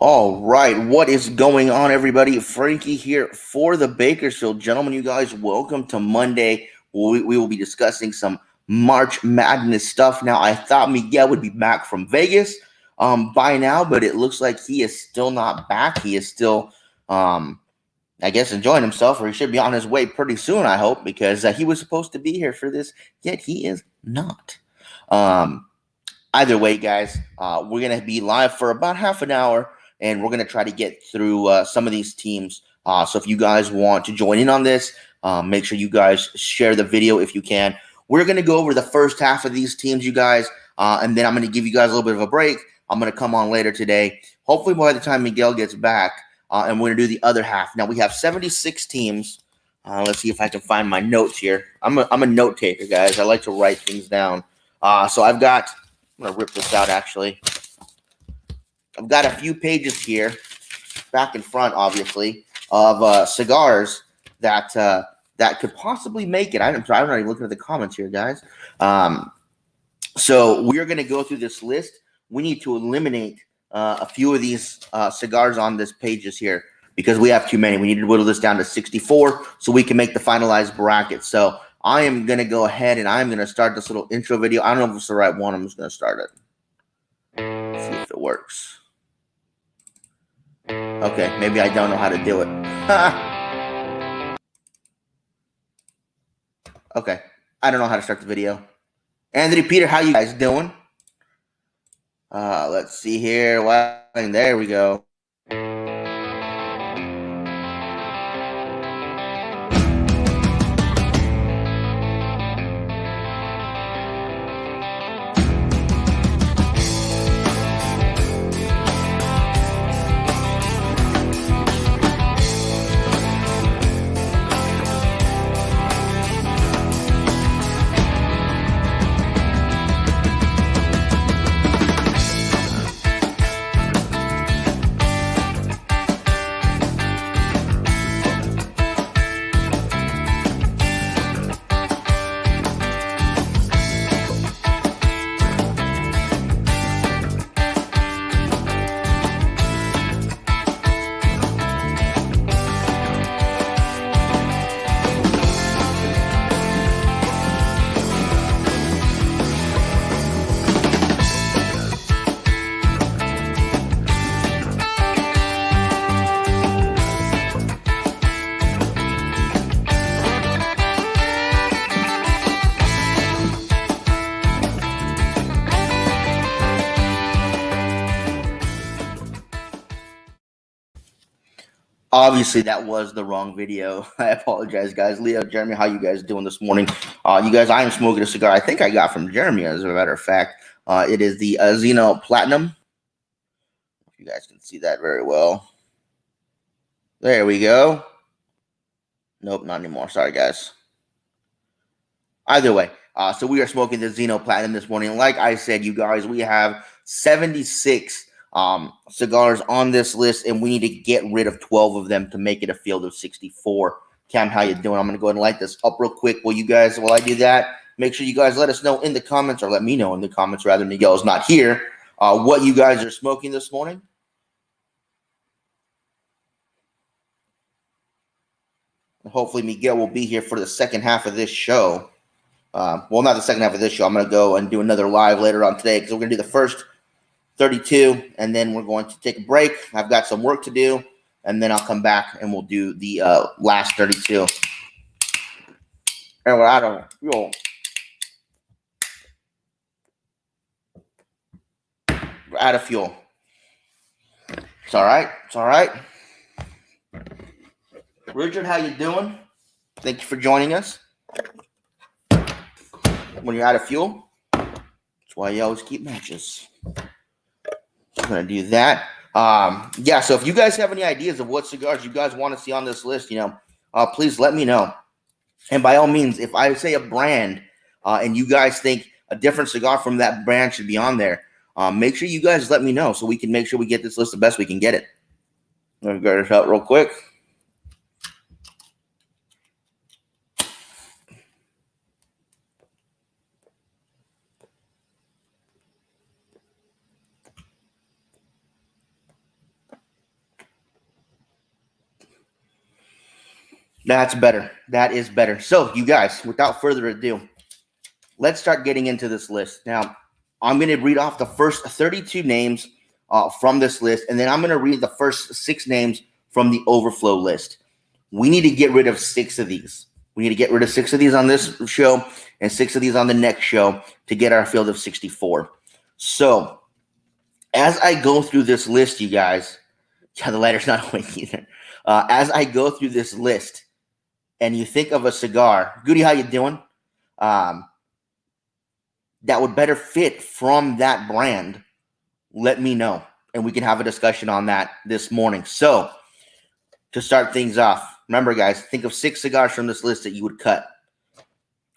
All right, what is going on, everybody? Frankie here for the Bakersfield. Gentlemen, you guys, welcome to Monday. We will be discussing some March Madness stuff. Now, I thought Miguel would be back from Vegas by now, but it looks like he is still not back. He is still, I guess, enjoying himself, or he should be on his way pretty soon, I hope, because he was supposed to be here for this, yet he is not. Either way, guys, we're going to be live for about half an hour, and we're going to try to get through some of these teams. So if you guys want to join in on this, make sure you guys share the video if you can. We're going to go over the first half of these teams, you guys, and then I'm going to give you guys a little bit of a break. I'm going to come on later today, hopefully by the time Miguel gets back, and we're going to do the other half. Now, we have 76 teams. Let's see if I can find my notes here. I'm a note taker, guys. I like to write things down. So I'm going to rip this out, actually. I've got a few pages here, back and front, obviously, of cigars that could possibly make it. I'm not even looking at the comments here, guys. So we're going to go through this list. We need to eliminate a few of these cigars on this pages here because we have too many. We need to whittle this down to 64 so we can make the finalized bracket. So I am going to go ahead and I'm going to start this little intro video. I don't know if it's the right one. I'm just going to start it. See if it works. Okay, maybe I don't know how to do it. Okay, I don't know how to start the video. Anthony, Peter, how you guys doing? Let's see here. Wow, there we go. Obviously, that was the wrong video. I apologize, guys. Leo, Jeremy, how you guys doing this morning? You guys, I am smoking a cigar I think I got from Jeremy, as a matter of fact. It is the Zeno Platinum. You guys can see that very well. There we go. Nope, not anymore. Sorry, guys. Either way, so we are smoking the Zeno Platinum this morning. Like I said, you guys, we have 76 cigars on this list, and we need to get rid of 12 of them to make it a field of 64. Cam, how you doing? I'm going to go ahead and light this up real quick. While I do that, make sure you guys let us know in the comments, or let me know in the comments, rather. Miguel's not here, what you guys are smoking this morning. Hopefully Miguel will be here for the second half of this show. Well, not the second half of this show. I'm going to go and do another live later on today because we're going to do the first 32, and then we're going to take a break. I've got some work to do, and then I'll come back and we'll do the last 32. And we're out of fuel. We're out of fuel. It's all right. It's all right. Richard, how you doing? Thank you for joining us. When you're out of fuel, that's why you always keep matches. I'm going to do that. Yeah, so if you guys have any ideas of what cigars you guys want to see on this list, please let me know. And by all means, if I say a brand and you guys think a different cigar from that brand should be on there, make sure you guys let me know so we can make sure we get this list the best we can get it. Let me get this out real quick. That's better. That is better. So, you guys, without further ado, let's start getting into this list. Now, I'm going to read off the first 32 names from this list, and then I'm going to read the first 6 names from the overflow list. We need to get rid of 6 of these. We need to get rid of 6 of these on this show and 6 of these on the next show to get our field of 64. So, as I go through this list, you guys, yeah, the lighter's not awake either. As I go through this list, and you think of a cigar, Goody, how you doing? That would better fit from that brand, let me know, and we can have a discussion on that this morning. So, to start things off, remember, guys, think of 6 cigars from this list that you would cut.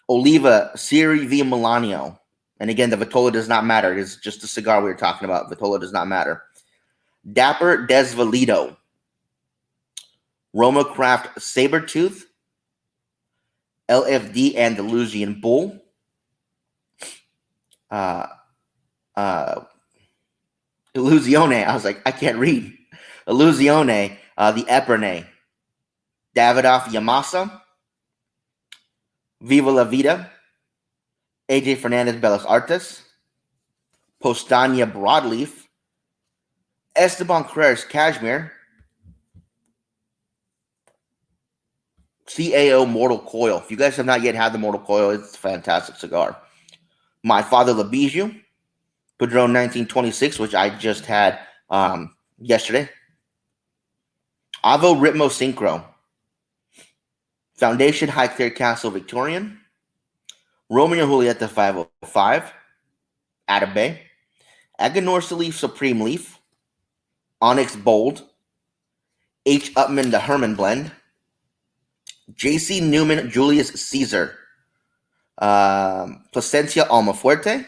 Oliva Siri V Milanio. And again, the Vitola does not matter. It is just the cigar we were talking about. Vitola does not matter. Dapper Desvalido. Roma Craft Sabertooth. LFD Andalusian Bull. Illusione. I was like, I can't read. Illusione. The Epernay. Davidoff Yamasa. Viva la Vida. AJ Fernandez Bellas Artes. Postania Broadleaf. Esteban Carreras Cashmere. CAO Mortal Coil. If you guys have not yet had the Mortal Coil, it's a fantastic cigar. My Father La Bijou. Padron 1926, which I just had yesterday. Avo Ritmo Synchro. Foundation Highclere Castle Victorian. Romeo Julieta 505. Atabay. Aganorsa Leaf Supreme Leaf. Onyx Bold. H. Upman the Herman Blend. J.C. Newman Julius Caesar. Placencia Almafuerte.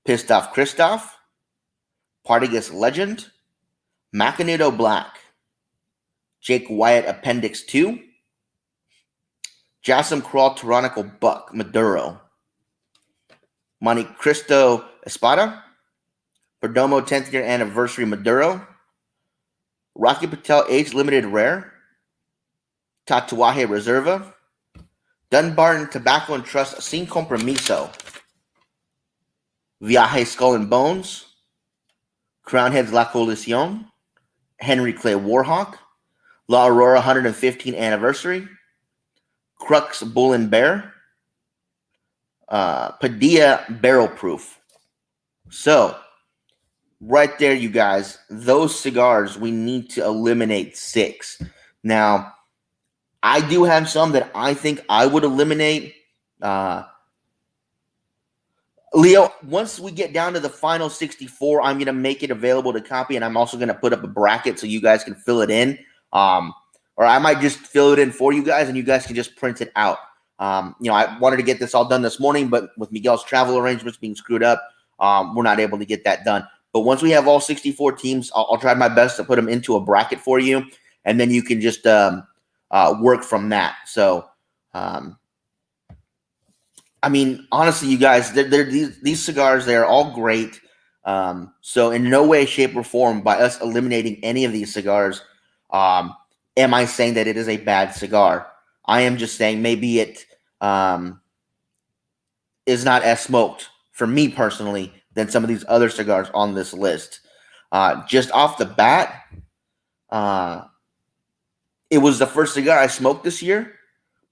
Pissed Off Christoph. Partagas Legend. Macanudo Black. Jake Wyatt Appendix 2. Jassim Crawl Tyrannical Buck Maduro. Monte Cristo Espada. Perdomo 10th Year Anniversary Maduro. Rocky Patel Age Limited Rare. Tatuaje Reserva. Dunbarton Tobacco and Trust Sin Compromiso. Viaje Skull and Bones. Crownheads La Coalición. Henry Clay Warhawk. La Aurora 115th Anniversary. Crux Bull and Bear. Padilla Barrel Proof. So, right there, you guys, those cigars, we need to eliminate 6. Now, I do have some that I think I would eliminate. Leo, once we get down to the final 64, I'm going to make it available to copy, and I'm also going to put up a bracket so you guys can fill it in. Or I might just fill it in for you guys, and you guys can just print it out. I wanted to get this all done this morning, but with Miguel's travel arrangements being screwed up, we're not able to get that done. But once we have all 64 teams, I'll try my best to put them into a bracket for you, and then you can just work from that. So, honestly, you guys, these cigars, they're all great. So in no way, shape, or form, by us eliminating any of these cigars, am I saying that it is a bad cigar. I am just saying maybe it is not as smoked, for me personally, than some of these other cigars on this list. Just off the bat, it was the first cigar I smoked this year,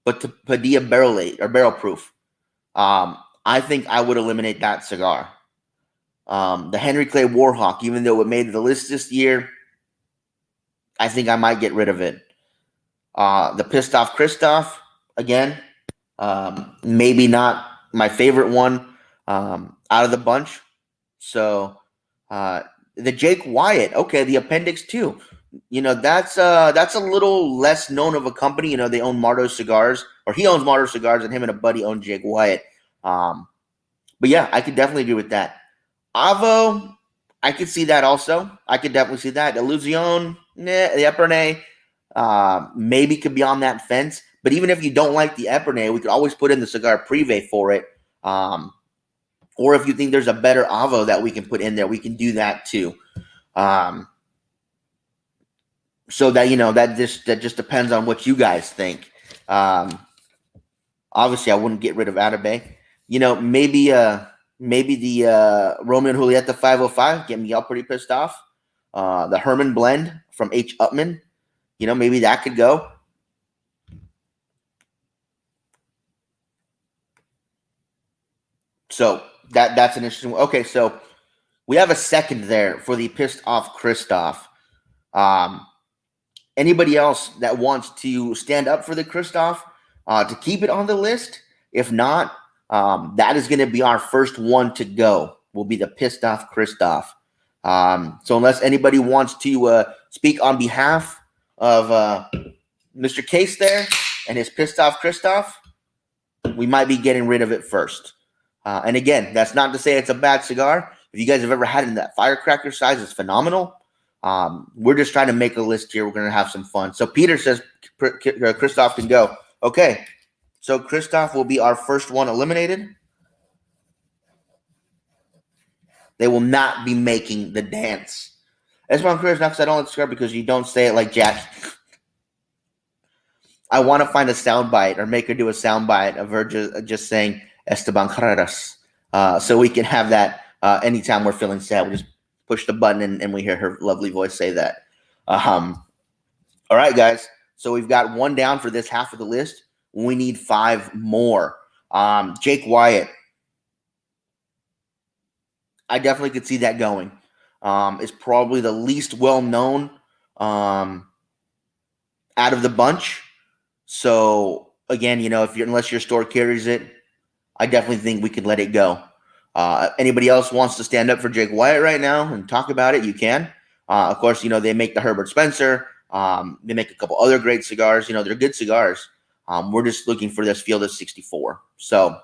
but to Padilla Barrel Proof. I think I would eliminate that cigar. The Henry Clay Warhawk, even though it made the list this year, I think I might get rid of it. The Pissed Off Christoph, again, maybe not my favorite one out of the bunch. So the Jake Wyatt, okay, the Appendix 2. That's a little less known of a company. They own Mardo Cigars, or he owns Mardo Cigars, and him and a buddy own Jake Wyatt. But yeah, I could definitely agree with that. Avo, I could see that also. I could definitely see that. Illusion, the Epernay, maybe could be on that fence. But even if you don't like the Epernay, we could always put in the Cigar Privé for it. Or if you think there's a better Avo that we can put in there, we can do that too. So that that just depends on what you guys think. Obviously, I wouldn't get rid of Atabey. Maybe the Romeo and Julieta 505 get me all pretty pissed off. The Herman blend from H. Upman, maybe that could go. So that's an interesting one. Okay, so we have a second there for the pissed off Christoph. Anybody else that wants to stand up for the Christoph to keep it on the list? If not, that is going to be our first one to go. Will be the pissed off Christoph. So unless anybody wants to speak on behalf of Mr. Case there and his pissed off Christoph, we might be getting rid of it first. And again, that's not to say it's a bad cigar. If you guys have ever had it in that firecracker size, it's phenomenal. We're just trying to make a list here. We're going to have some fun. So Peter says Christoph can go. Okay. So Christoph will be our first one eliminated. They will not be making the dance. Esteban Cruz knocks I don't like the cigar because you don't say it like Jack. I want to find a soundbite or make her do a soundbite of her just saying Esteban Carreras. So we can have that anytime we're feeling sad. We just push the button and we hear her lovely voice say that. All right, guys. So we've got one down for this half of the list. We need 5 more. Jake Wyatt. I definitely could see that going. It's probably the least well-known out of the bunch. So, again, unless your store carries it, I definitely think we could let it go. Anybody else wants to stand up for Jake Wyatt right now and talk about it, you can. Of course, they make the Herbert Spencer. They make a couple other great cigars. They're good cigars. We're just looking for this field of 64. So,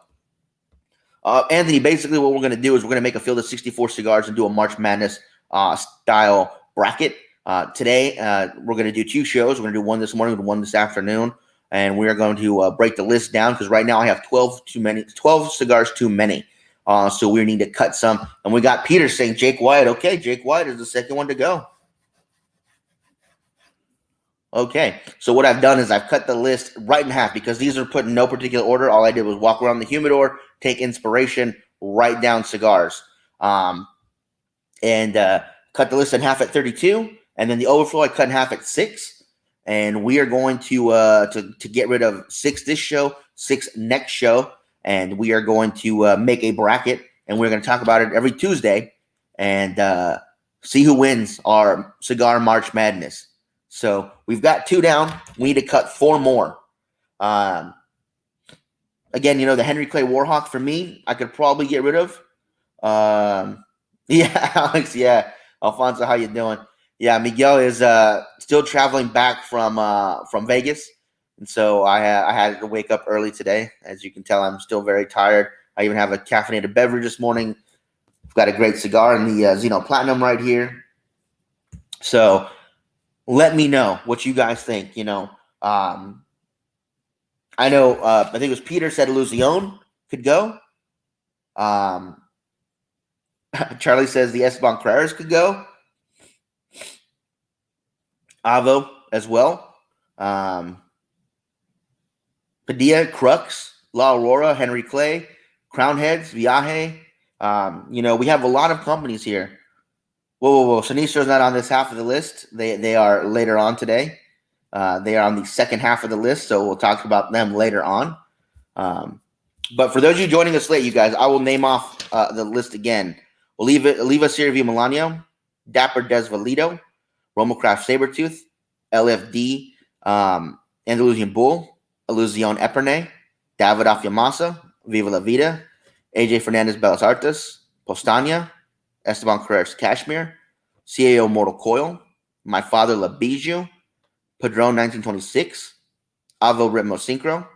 Anthony, basically what we're going to do is we're going to make a field of 64 cigars and do a March Madness style bracket. Today, we're going to do 2 shows. We're going to do one this morning and one this afternoon. And we are going to break the list down because right now I have 12 cigars too many. So we need to cut some. And we got Peter saying Jake Wyatt. Okay, Jake Wyatt is the second one to go. Okay, so what I've done is I've cut the list right in half because these are put in no particular order. All I did was walk around the humidor, take inspiration, write down cigars, and cut the list in half at 32. And then the overflow I cut in half at 6. And we are going to get rid of 6 this show, 6 next show, and we are going to make a bracket, and we're going to talk about it every Tuesday and see who wins our Cigar March Madness. So we've got 2 down. We need to cut 4 more. Again, the Henry Clay Warhawk for me, I could probably get rid of. Yeah, Alex. Yeah, Alfonso, how you doing? Yeah, Miguel is still traveling back from Vegas, and so I had to wake up early today. As you can tell, I'm still very tired. I even have a caffeinated beverage this morning. I've got a great cigar in the Zeno Platinum right here. So let me know what you guys think. I know. I think it was Peter said Illusion could go. Charlie says the Esteban Carreras could go. Avo as well. Padilla, Crux, La Aurora, Henry Clay, Crown Heads, Viaje. We have a lot of companies here. Whoa. Sinistro's not on this half of the list. They are later on today. They are on the second half of the list, so we'll talk about them later on. But for those of you joining us late, you guys, I will name off the list again. We'll leave us here via Milanio, Dapper Desvalido, Romocraft Sabertooth, LFD, Andalusian Bull, Illusion Epernay, Davidoff Yamasa, Viva La Vida, AJ Fernandez Bellas Artes, Postania, Esteban Carreras Cashmere, CAO Mortal Coil, My Father La Bijou, Padron 1926, Avo Ritmo Synchro,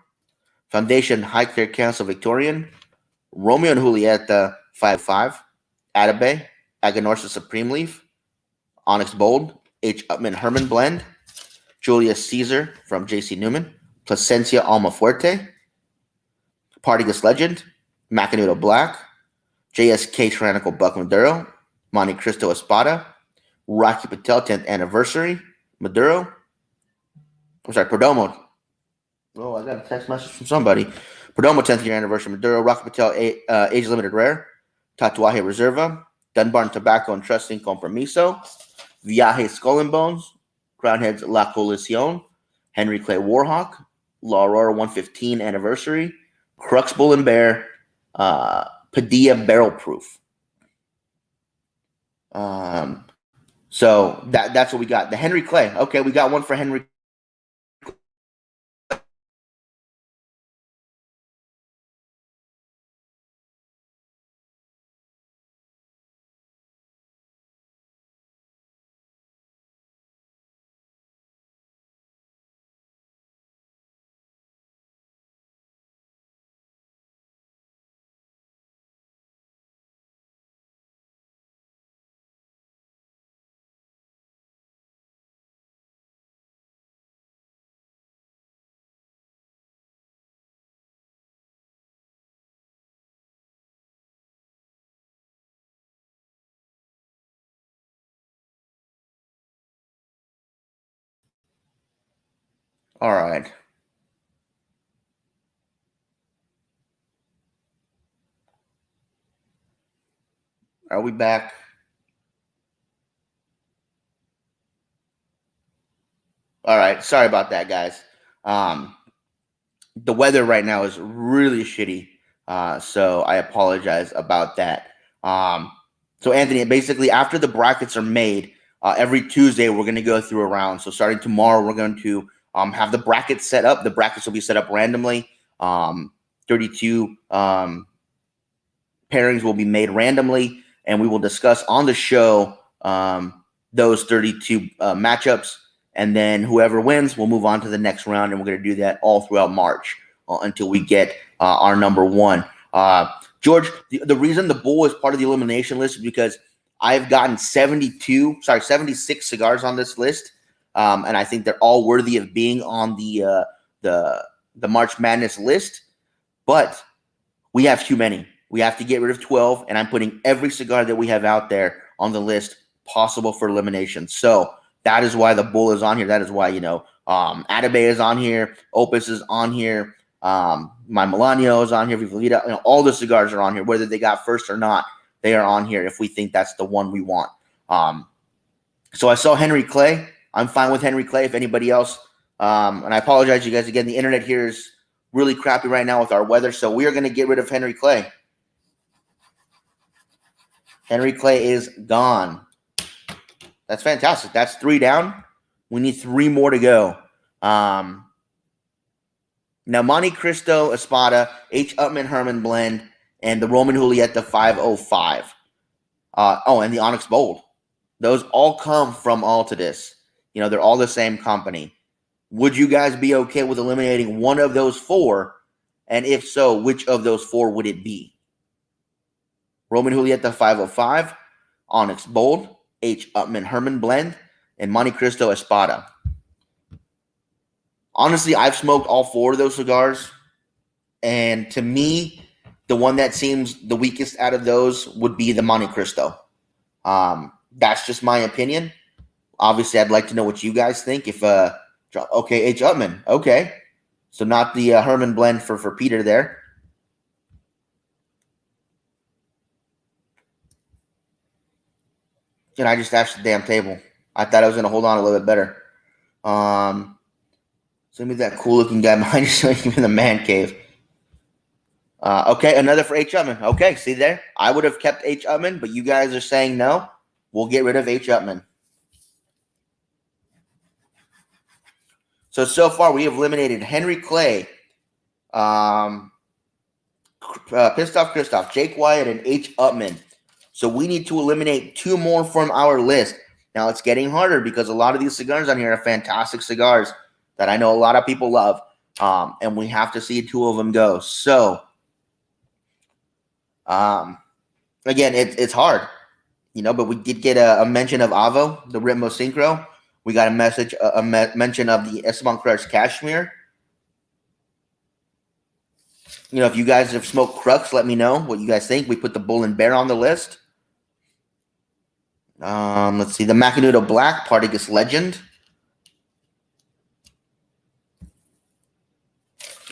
Foundation High Clear Cancel Victorian, Romeo and Julieta 5-5, Atabey, Aganorsa Supreme Leaf, Onyx Bold, H. Upman Herman Blend, Julius Caesar from J.C. Newman, Placencia Alma Fuerte, Partagas Legend, Macanudo Black, JSK Tyrannical Buck Maduro, Monte Cristo Espada, Rocky Patel 10th Anniversary, Perdomo, Oh, I got a text message from somebody. Perdomo 10th year anniversary. Maduro, Rock Patel, Age Limited Rare. Tatuaje Reserva. Dunbar and Tobacco and Trusting Compromiso. Viaje Skull and Bones. Crownheads La Colisión. Henry Clay Warhawk. La Aurora 115 anniversary. Crux Bull and Bear. Padilla Barrel Proof. So that's what we got. The Henry Clay. Okay, we got one for Henry. All right. Are we back? All right. Sorry about that, guys. Um, the weather right now is really shitty. So I apologize about that. Um, so Anthony, basically after the brackets are made, every Tuesday we're going to go through a round. So starting tomorrow, we're going to have the brackets set up. The brackets will be set up randomly. 32 pairings will be made randomly, and we will discuss on the show those 32 matchups. And then whoever wins will move on to the next round, and we're going to do that all throughout March until we get our number one. George, the reason the Bull is part of the elimination list is because I've gotten 76 cigars on this list, and I think they're all worthy of being on the March Madness list. But we have too many. We have to get rid of 12, and I'm putting every cigar that we have out there on the list possible for elimination. So that is why the Bull is on here. That is why, Atabey is on here. Opus is on here. My Melanio is on here. Viva Vida. All the cigars are on here. Whether they got first or not, they are on here if we think that's the one we want. So I saw Henry Clay. I'm fine with Henry Clay. If anybody else, and I apologize, you guys, again, the internet here is really crappy right now with our weather, so we are going to get rid of Henry Clay. Henry Clay is gone. That's fantastic. That's 3 down. We need 3 more to go. Now, Monte Cristo Espada, H. Upman Herman blend, and the Roman Julieta 505. And the Onyx Bold. Those all come from Altadis. They're all the same company. Would you guys be okay with eliminating one of those 4? And if so, which of those 4 would it be? Roman Julieta 505, Onyx Bold, H. Upman Herman blend, and Monte Cristo Espada. Honestly, I've smoked all 4 of those cigars, and to me, the one that seems the weakest out of those would be the Monte Cristo. That's just my opinion. Obviously, I'd like to know what you guys think. If okay, H. Upman, okay, so not the Herman blend for Peter there. And I just dashed the damn table. I thought I was going to hold on a little bit better. So maybe that cool looking guy behind you in the man cave. Okay, another for H. Upman. Okay, see there? I would have kept H. Upman, but you guys are saying no. We'll get rid of H. Upman. So far we have eliminated Henry Clay, Pissed Off Christoph, Jake Wyatt, and H. Upman. So we need to eliminate 2 more from our list. Now it's getting harder because a lot of these cigars on here are fantastic cigars that I know a lot of people love. And we have to see 2 of them go. So, again, it's hard, but we did get a mention of Avo, the Ritmo Synchro. We got a mention of the Esteban Crux Cashmere. If you guys have smoked Crux, let me know what you guys think. We put the Bull and Bear on the list. Let's see. The Macanudo Black, Partagas Legend.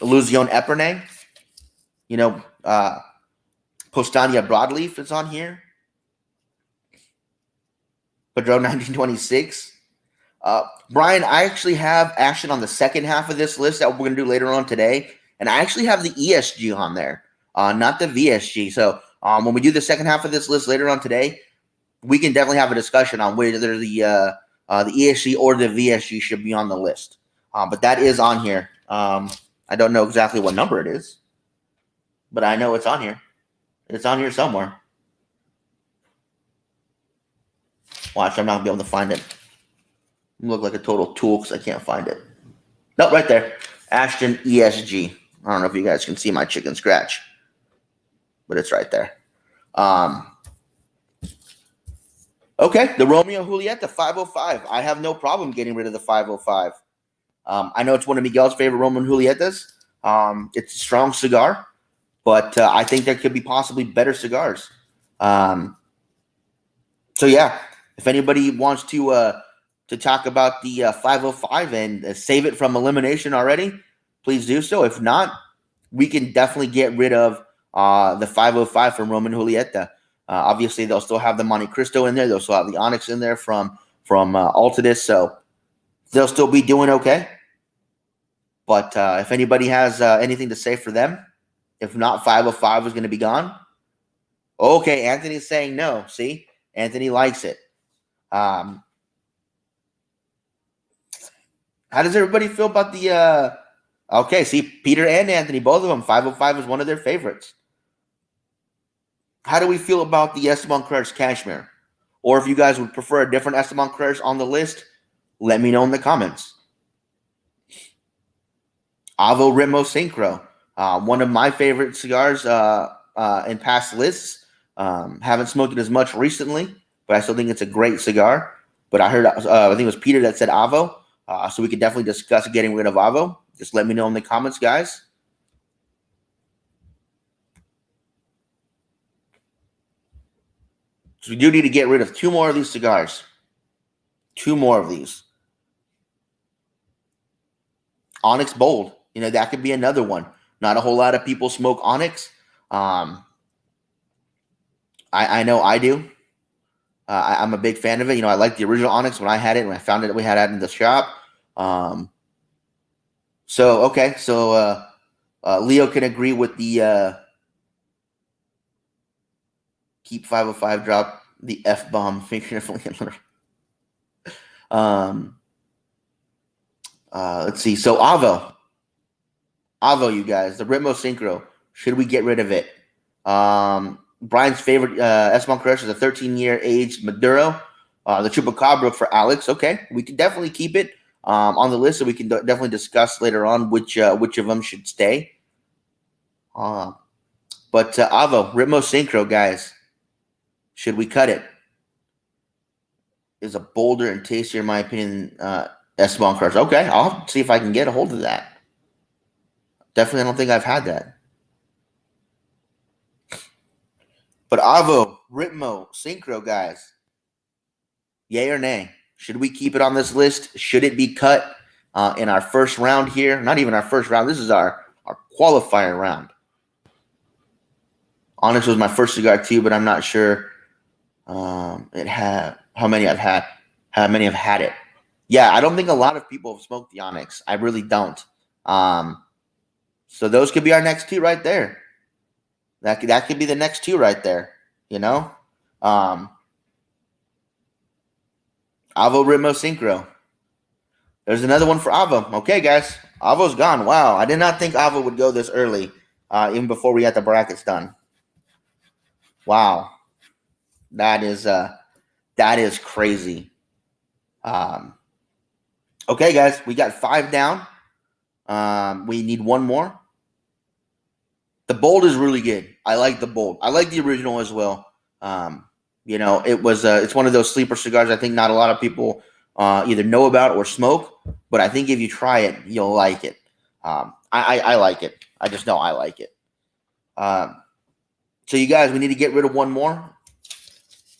Illusion Epernay. You know, Postania Broadleaf is on here. Padron 1926. Brian, I actually have action on the second half of this list that we're going to do later on today. And I actually have the ESG on there, not the VSG. So when we do the second half of this list later on today, we can definitely have a discussion on whether the ESG or the VSG should be on the list. But that is on here. I don't know exactly what number it is, but I know it's on here. It's on here somewhere. Watch, I'm not going to be able to find it. I look like a total tool because I can't find it. Nope, right there. Ashton ESG. I don't know if you guys can see my chicken scratch, but it's right there. Okay, the Romeo Julieta 505. I have no problem getting rid of the 505. I know it's one of Miguel's favorite Roman Julietas. It's a strong cigar, but I think there could be possibly better cigars. So yeah, if anybody wants to talk about the 505 and save it from elimination already, please do so. If not, we can definitely get rid of the 505 from Roman Julieta. Obviously, they'll still have the Monte Cristo in there. They'll still have the Onyx in there from Altadis, so they'll still be doing okay. But if anybody has anything to say for them, if not, 505 is going to be gone. Okay, Anthony's saying no. See, Anthony likes it. How does everybody feel about the okay, see, Peter and Anthony, both of them, 505 is one of their favorites. How do we feel about the Esteban Carrer's Cashmere? Or if you guys would prefer a different Esteban Carrer's on the list, let me know in the comments. Avo Ritmo Synchro, one of my favorite cigars in past lists. Haven't smoked it as much recently, but I still think it's a great cigar. But I heard, I think it was Peter that said Avo, so we could definitely discuss getting rid of Avo. Just let me know in the comments, guys. So we do need to get rid of 2 more of these cigars. 2 more of these. Onyx Bold. You know, that could be another one. Not a whole lot of people smoke Onyx. I know I do. I'm a big fan of it. You know, I like the original Onyx when I had it, when I found it, we had it in the shop. So, okay. So, Leo can agree with the keep 505, drop the F-bomb figuratively. Let's see. So, Avo, you guys, the Ritmo Synchro, should we get rid of it? Brian's favorite Esteban Carrera is a 13-year aged Maduro. The Chupacabra for Alex. Okay, we can definitely keep it on the list, so we can definitely discuss later on which of them should stay. But Avo, Ritmo Synchro, guys, should we cut it? Is a bolder and tastier, in my opinion, Esteban Carrera. Okay, I'll see if I can get a hold of that. Definitely, I don't think I've had that. But Avo, Ritmo, Synchro, guys, yay or nay? Should we keep it on this list? Should it be cut in our first round here? Not even our first round. This is our qualifier round. Onyx was my first cigar too, but I'm not sure how many I've had. How many have had it? Yeah, I don't think a lot of people have smoked the Onyx. I really don't. So those could be our next 2 right there. That could be the next 2 right there, you know? Avo Ritmo Synchro. There's another one for Avo. Okay, guys. Avo's gone. Wow. I did not think Avo would go this early, even before we had the brackets done. Wow. That is crazy. Okay, guys. We got 5 down. We need 1 more. The Bold is really good. I like the Bold. I like the original as well. You know, it's one of those sleeper cigars I think not a lot of people either know about or smoke, but I think if you try it, you'll like it. I like it. I just know I like it. So you guys, we need to get rid of 1 more.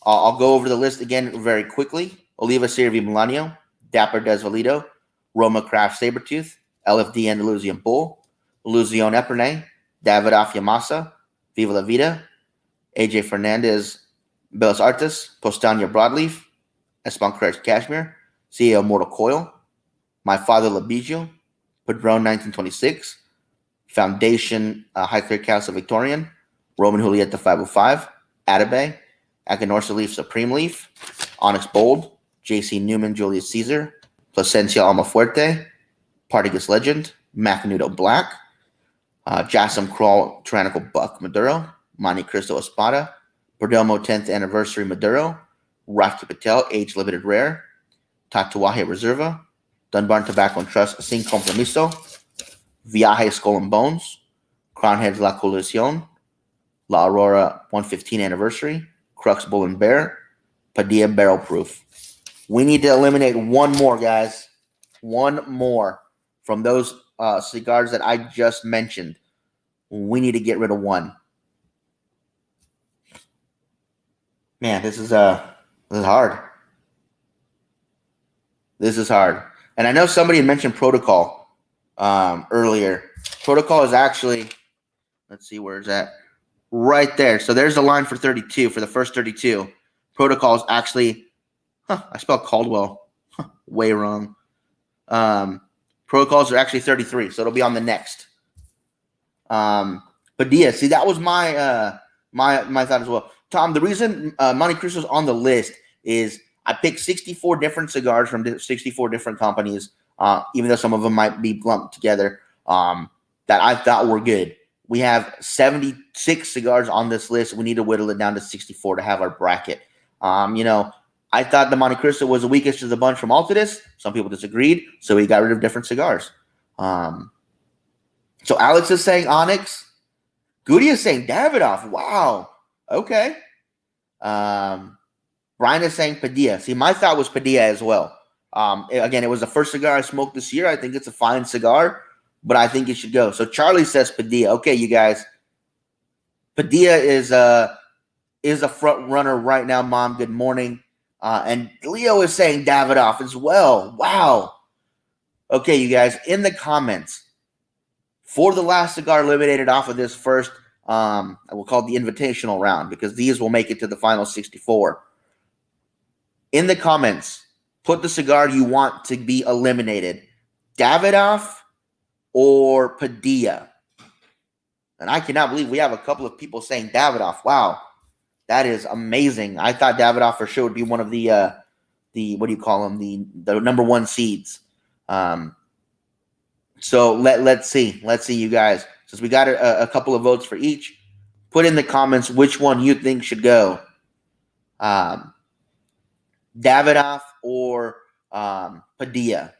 I'll go over the list again very quickly. Oliva Sierra Milanio, Dapper Desvalido, Roma Craft Sabertooth, LFD Andalusian Bull, Illusion Epernay, Davidoff Yamasa, Viva La Vida, AJ Fernandez, Belas Artis, Postania Broadleaf, Esteban Perez Cashmere, CEO Mortal Coil, My Father Labiju, Padron 1926, Foundation High Clear Castle Victorian, Roman Julieta 505, Atabay, Acanorsa Leaf Supreme Leaf, Onyx Bold, JC Newman Julius Caesar, Placencia Almafuerte, Partagas Legend, Macanudo Black, Jassim Crawl Tyrannical Buck Maduro, Monte Cristo Espada, Perdomo 10th Anniversary Maduro, Rocky Patel Age Limited Rare, Tatuaje Reserva, Dunbar Tobacco and Trust Sin Compromiso, Viaje Skull and Bones, Crownheads La Coalición, La Aurora 115 Anniversary, Crux Bull and Bear, Padilla Barrel Proof. We need to eliminate one more, guys. One more from those cigars that I just mentioned. We need to get rid of one. Man, this is hard. This is hard. And I know somebody had mentioned Protocol earlier. Protocol is actually, let's see, where is that? Right there. So there's the line for 32, for the first 32. Protocol is actually, I spelled Caldwell. Way wrong. Protocols are actually 33, so it'll be on the next. Padilla, see, that was my my thought as well. Tom, the reason Monte Cristo's on the list is I picked 64 different cigars from 64 different companies, even though some of them might be lumped together, that I thought were good. We have 76 cigars on this list. We need to whittle it down to 64 to have our bracket. I thought the Monte Cristo was the weakest of the bunch from Altadis. Some people disagreed, so we got rid of different cigars. So Alex is saying Onyx. Goody is saying Davidoff. Wow. Okay. Brian is saying Padilla. See, my thought was Padilla as well. Again, it was the first cigar I smoked this year. I think it's a fine cigar, but I think it should go. So Charlie says Padilla. Okay, you guys. Padilla is a front runner right now, Mom. Good morning. And Leo is saying Davidoff as well. Wow. Okay, you guys, in the comments, for the last cigar eliminated off of this first, I will call it the invitational round because these will make it to the final 64. In the comments, put the cigar you want to be eliminated. Davidoff or Padilla. And I cannot believe we have a couple of people saying Davidoff. Wow. That is amazing. I thought Davidoff for sure would be one of the what do you call them? The number one seeds. So let's see. Let's see, you guys. Since we got a couple of votes for each, put in the comments which one you think should go. Davidoff or Padilla.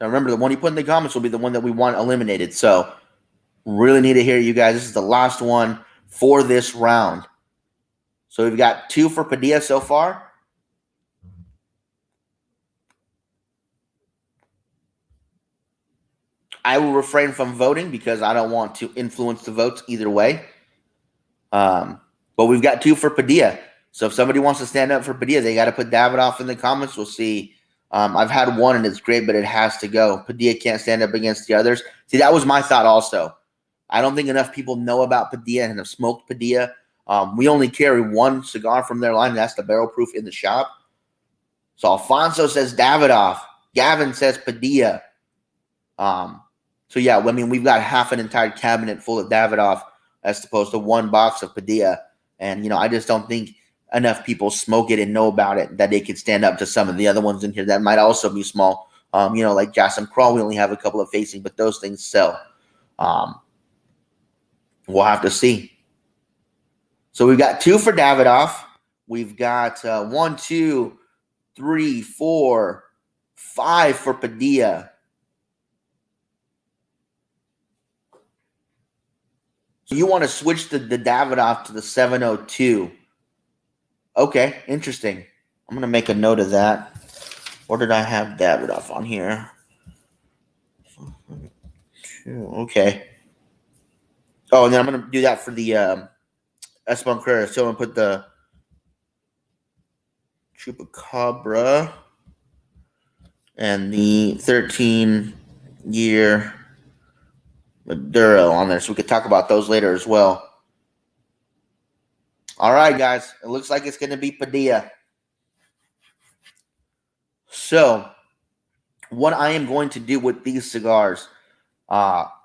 Now remember, the one you put in the comments will be the one that we want eliminated. So really need to hear you guys. This is the last one for this round. So we've got 2 for Padilla so far. I will refrain from voting because I don't want to influence the votes either way. But we've got 2 for Padilla. So if somebody wants to stand up for Padilla, they got to put Davidoff in the comments. We'll see. I've had one and it's great, but it has to go. Padilla can't stand up against the others. See, that was my thought also. I don't think enough people know about Padilla and have smoked Padilla. We only carry one cigar from their line. And that's the Barrel Proof in the shop. So Alfonso says Davidoff. Gavin says Padilla. So yeah, I mean, we've got half an entire cabinet full of Davidoff as opposed to one box of Padilla. And, I just don't think enough people smoke it and know about it that they could stand up to some of the other ones in here that might also be small. Like Jassim Crawl, we only have a couple of facing, but those things sell. We'll have to see. So we've got 2 for Davidoff. We've got 1, 2, 3, 4, 5 for Padilla. So you want to switch the Davidoff to the 702. Okay, interesting. I'm going to make a note of that. Or did I have Davidoff on here? Okay. Oh, and then I'm going to do that for the Esteban Carrera. So I'm going to put the Chupacabra and the 13-year Maduro on there, so we could talk about those later as well. All right, guys. It looks like it's going to be Padilla. So, what I am going to do with these cigars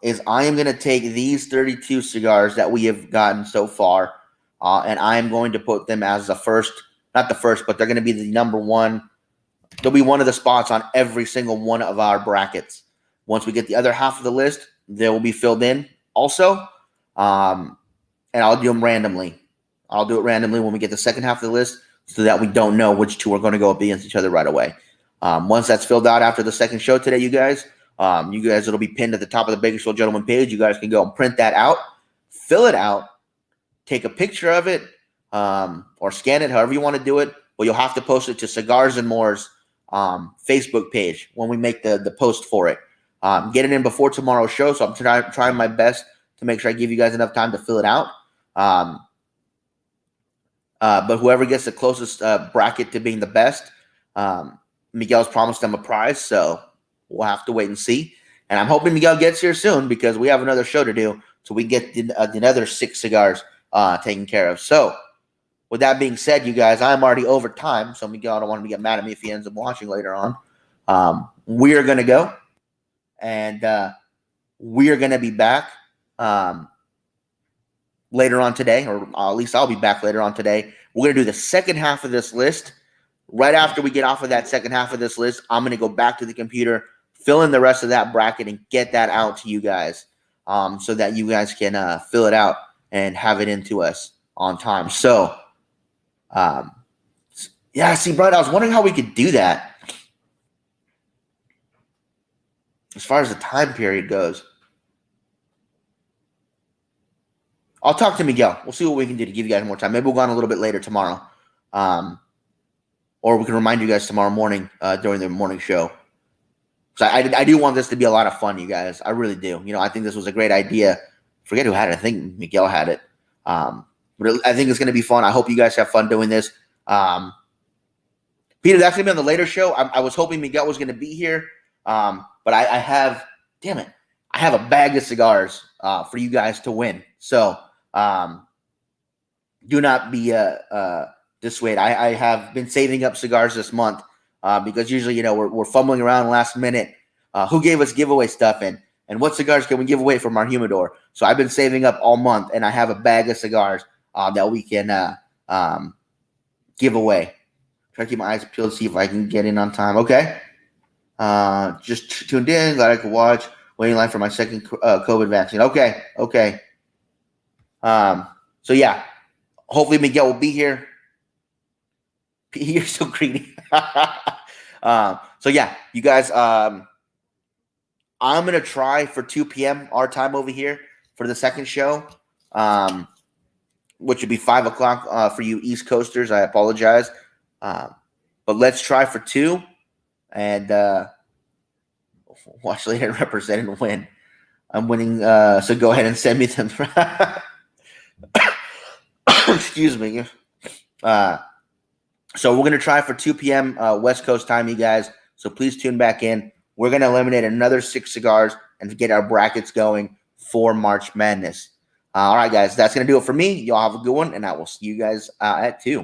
is I am going to take these 32 cigars that we have gotten so far, and I am going to put them as the first, not the first, but they're going to be the number one. They'll be one of the spots on every single one of our brackets. Once we get the other half of the list, they will be filled in also, and I'll do them randomly. I'll do it randomly when we get the second half of the list so that we don't know which two are going to go up against each other right away. Once that's filled out after the second show today, you guys, it'll be pinned at the top of the Bakersfield Gentleman page. You guys can go and print that out, fill it out, take a picture of it, or scan it, however you want to do it. But you'll have to post it to Cigars and More's Facebook page when we make the post for it. Get it in before tomorrow's show, so I'm trying my best to make sure I give you guys enough time to fill it out. But whoever gets the closest bracket to being the best, Miguel's promised them a prize, so we'll have to wait and see. And I'm hoping Miguel gets here soon because we have another show to do, so we get another 6 cigars taken care of. So, with that being said, you guys, I'm already over time, so Miguel, I don't want him to get mad at me if he ends up watching later on. We're going to go, and we're going to be back later on today, or at least I'll be back later on today. We're going to do the second half of this list. Right after we get off of that second half of this list, I'm going to go back to the computer, fill in the rest of that bracket, and get that out to you guys so that you guys can fill it out and have it into us on time. So, yeah, see, Brian, I was wondering how we could do that as far as the time period goes. I'll talk to Miguel. We'll see what we can do to give you guys more time. Maybe we'll go on a little bit later tomorrow. Or we can remind you guys tomorrow morning during the morning show. So I do want this to be a lot of fun, you guys. I really do. I think this was a great idea. Forget who had it. I think Miguel had it. But I think it's going to be fun. I hope you guys have fun doing this. Peter, that's going to be on the later show. I was hoping Miguel was going to be here. But I have, damn it, I have a bag of cigars for you guys to win. So do not be dissuaded. I have been saving up cigars this month because usually, we're fumbling around last minute. Who gave us giveaway stuff and what cigars can we give away from our humidor? So I've been saving up all month, and I have a bag of cigars that we can give away. Try to keep my eyes peeled to see if I can get in on time. Okay. Just tuned in. Glad I could watch. Waiting in line for my second COVID vaccine. Okay. So, yeah. Hopefully Miguel will be here. You're so greedy. So, yeah. You guys, I'm going to try for 2 p.m. our time over here for the second show, which would be 5 o'clock for you East Coasters. I apologize. But let's try for 2 and watch later represent and win. I'm winning, so go ahead and send me them. Excuse me. So we're going to try for 2 p.m. West Coast time, you guys. So please tune back in. We're going to eliminate another 6 cigars and get our brackets going for March Madness. All right, guys, that's going to do it for me. Y'all have a good one, and I will see you guys at 2.